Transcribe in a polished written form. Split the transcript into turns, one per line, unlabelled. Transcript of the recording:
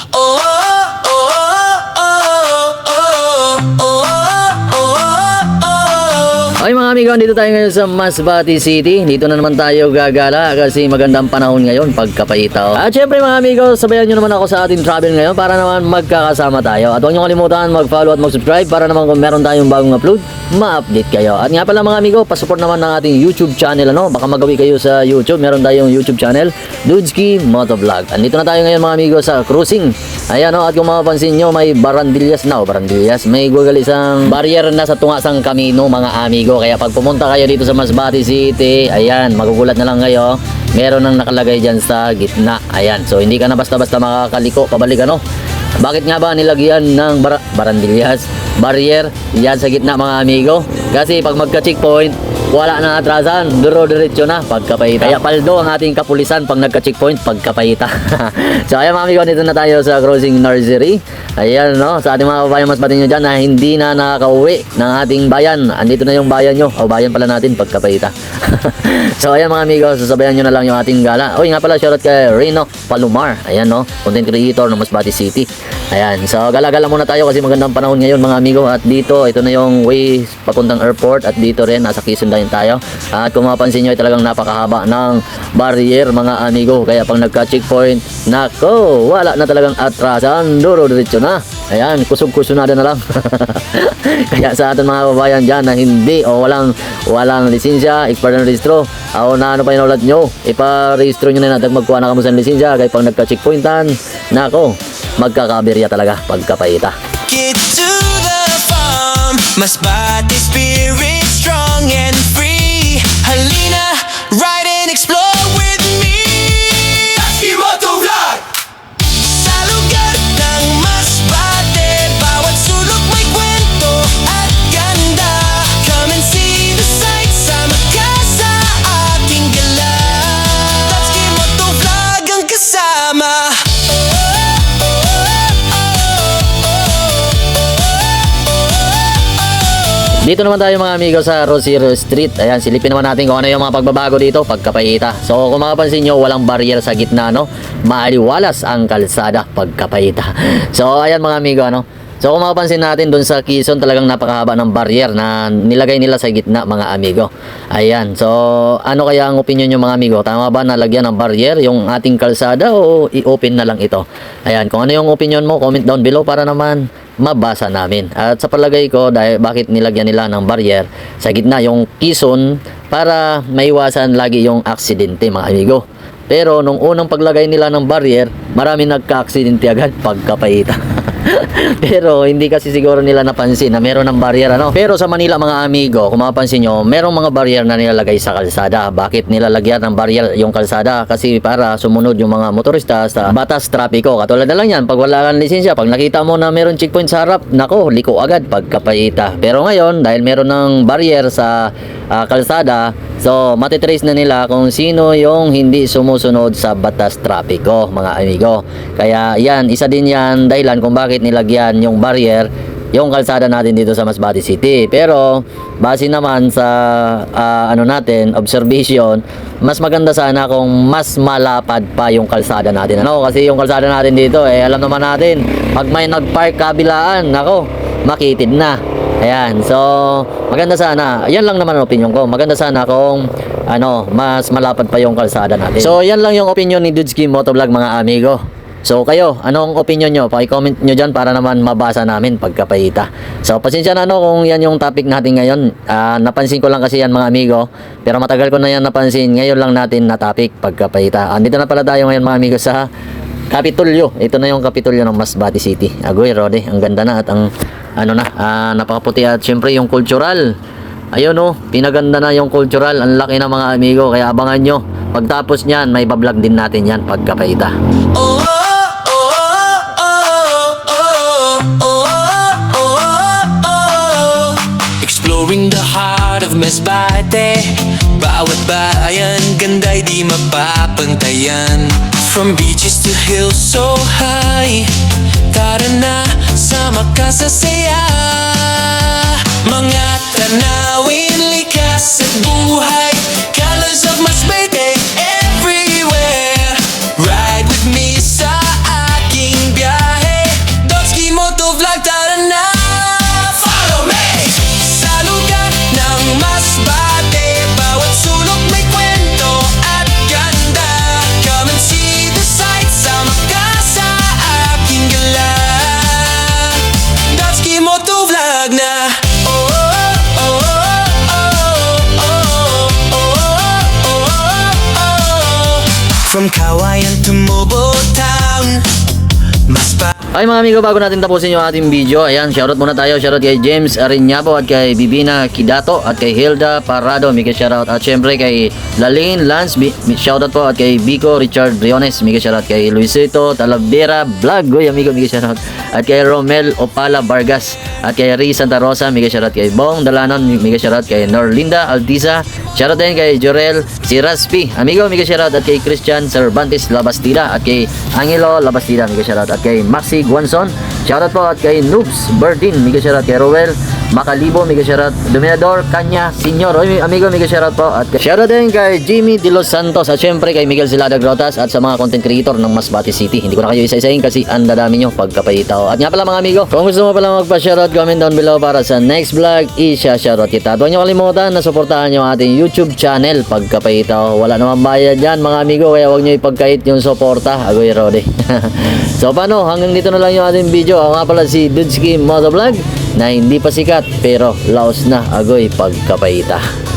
Oh, oh, oh, oh, oh, oh, oh, oh.
Okay mga amigo, dito tayo ngayon sa Masbate City. Dito na naman tayo gagala kasi magandang panahon ngayon pagkapaitaw. At syempre mga amigo, sabayan nyo naman ako sa ating travel ngayon para naman magkakasama tayo. At huwag nyo kalimutan mag-follow at mag-subscribe para naman kung meron tayong bagong upload, ma-update kayo. At nga pala mga amigo, pasupport naman ng ating YouTube channel. Baka magawi kayo sa YouTube. Meron tayong YouTube channel, Dudesky Motovlog. Andito na tayo ngayon mga amigo sa cruising. Ayan at kung mapapansin nyo, may barandillas na. Barandillas, may gugal isang barrier na sa tungasang kamino mga amigo. Kaya pag pumunta kayo dito sa Masbate City, ayan, magugulat na lang kayo. Meron nang nakalagay dyan sa gitna. Ayan, so hindi ka na basta-basta makakaliko pabalik Bakit nga ba nilagyan ng barandillas, barrier, yan sa gitna mga amigo? Kasi pag magka-checkpoint, wala na atrasan, duro-diretso na pagkapaita. Kaya paldo ang ating kapulisan pag nagka-checkpoint, pagkapaita. So ayan mga amigo, dito na tayo sa Crossing Nursery. Ayan sa ating mga babayan, mas batin nyo dyan na hindi na nakakauwi ng ating bayan. Andito na yung bayan nyo, o bayan pala natin pagkapaita. So ayan mga amigo, sasabayan nyo na lang yung ating gala. Uy nga pala, shoutout kay Reno Palomar. Ayan content creator ng Masbate City. Ayan, so gala-gala muna tayo kasi magandang panahon ngayon mga amigo. At dito, ito na yung way papuntang airport. At dito rin, nasa Quezon Line tayo. At kung mapansin nyo, ay talagang napakahaba ng barrier mga amigo. Kaya pag nagka-checkpoint, nako, wala na talagang atrasan, duro-diretso na. Ayan, kusog-kusunada na lang. Kaya sa atin mga babayan dyan na hindi o walang lisensya, expired na registro, o na ano pa yung ulat nyo, ipa-registro nyo na natin magkuha na kamo sa lisensya. Kaya pag nagka-checkpointan, nako, magkakaberya talaga pagkapaita.
Get to the farm, Masbate spirit strong and free. Halina, ride and explore with me. Dudesky Motovlog! Sa lugar ng Masbate, bawat sulok may kwento at ganda. Come and see the sights, sama ka sa aking gala. Dudesky Motovlog ang kasama.
Dito naman tayo mga amigo sa Rosero Street. Ayan, silipin naman natin kung ano yung mga pagbabago dito pagkapaita. So kung makapansin nyo, walang barrier sa gitna, maaliwalas ang kalsada pagkapaita. So ayan mga amigo, So kung makapansin natin dun sa Quezon, talagang napakahaba ng barrier na nilagay nila sa gitna mga amigo. Ayan, so ano kaya ang opinion nyo mga amigo? Tama ba na lagyan ng barrier yung ating kalsada o i-open na lang ito? Ayan, kung ano yung opinion mo, comment down below para naman mabasa namin. At sa palagay ko, dahil bakit nilagyan nila ng barrier sa gitna yung Quezon, para maiwasan lagi yung aksidente mga amigo. Pero nung unang paglagay nila ng barrier, marami nagka-aksidente agad pagkapaita. Pero hindi kasi siguro nila napansin na meron ng barrier Pero sa Manila mga amigo, kung mapapansin nyo, merong mga barrier na nilalagay sa kalsada. Bakit nilalagyan ng barrier yung kalsada? Kasi para sumunod yung mga motorista sa batas trapiko. Katulad na lang yan, pag wala kang lisensya, pag nakita mo na meron checkpoint sa harap, nako, liko agad pagkapaita. Pero ngayon, dahil meron ng barrier sa kalsada, so matitrace na nila kung sino yung hindi sumusunod sa batas trapiko mga amigo. Kaya yan, isa din yan dahilan kung bakit nilagyan yung barrier yung kalsada natin dito sa Masbate City. Pero base naman sa natin, observation, mas maganda sana kung mas malapad pa yung kalsada natin. Kasi yung kalsada natin dito, alam naman natin, pag may nagpark kabilaan, nako, makitid na. Ayan, so maganda sana, yan lang naman ang opinion ko, maganda sana kung mas malapad pa yung kalsada natin. So yan lang yung opinion ni Dudesky Motovlog mga amigo. So kayo, anong opinion nyo? Paki-comment nyo dyan para naman mabasa namin pagkapaita. So pasensya na kung yan yung topic natin ngayon. Napansin ko lang kasi yan mga amigo, pero matagal ko na yan napansin. Ngayon lang natin na topic pagkapaita. Andito na pala tayo ngayon mga amigo sa Kapitolyo. Ito na yung Kapitolyo ng Masbate City. Agoy Rode, ang ganda na at ang napakaputi. At syempre yung cultural, ayun pinaganda na yung cultural. Ang laki na mga amigo, kaya abangan nyo. Pagtapos nyan, may bablog din natin yan pagkapaita.
Oh, oh, oh, oh, oh, oh, oh, oh. Exploring the heart of Masbate. Bawat bayan, ganda'y di mapapantayan. From beaches to hills so high, tara na, sama ka sa saya. Mga tanawin, likas at buhay, colors of Masbate everywhere. Ride with me sa aking biyahe. mas
Ay mga amigo, bago natin tapusin yung ating video, ayan, shoutout muna tayo. Shoutout kay James Ariñapo at kay Bibina Kidato at kay Hilda Parado, mega shoutout. At syempre kay Lalane Lance, shoutout po. At kay Bico Richard Briones, mega shoutout. Kay Luisito Talavera Vlog, uy amigo, mega shoutout. At kay Romel Opala Vargas at kay Riz Santa Rosa, mega shoutout. Kay Bong Dalanon, mega shoutout. Kay Norlinda Altiza, shoutout din kay Jorel Siraspi, amigo, mega shoutout. At kay Christian Cervantes Labastida at kay Angelo Labastida, mega shoutout. At kay Maxi Guanzon, shoutout po. At kay Noobs Berdin, mega shoutout. Kay Roel Macalibo, mega shoutout. Dominador Kanya Senior, oy amigo, mega shoutout po. At shoutout din kay Jimmy De Los Santos at syempre kay Miguel Silada Grotas at sa mga content creator ng Masbate City. Hindi ko na kayo isa-isahin kasi ang dadami nyo pagkapahita. At nga pala mga amigo, kung gusto mo pala magpa-shoutout, comment down below para sa next vlog, isya-shoutout kita. Huwag nyo kalimutan na suportahan yung ating YouTube channel pagkapahita. Wala naman bayad yan mga amigo, kaya huwag nyo ipagkait yung suporta. Agoy Rode. So paano, hanggang dito na lang yung ating video. Ako nga pala si Dudski Motovlog na hindi pa sikat pero laos na agoy pagkapahita.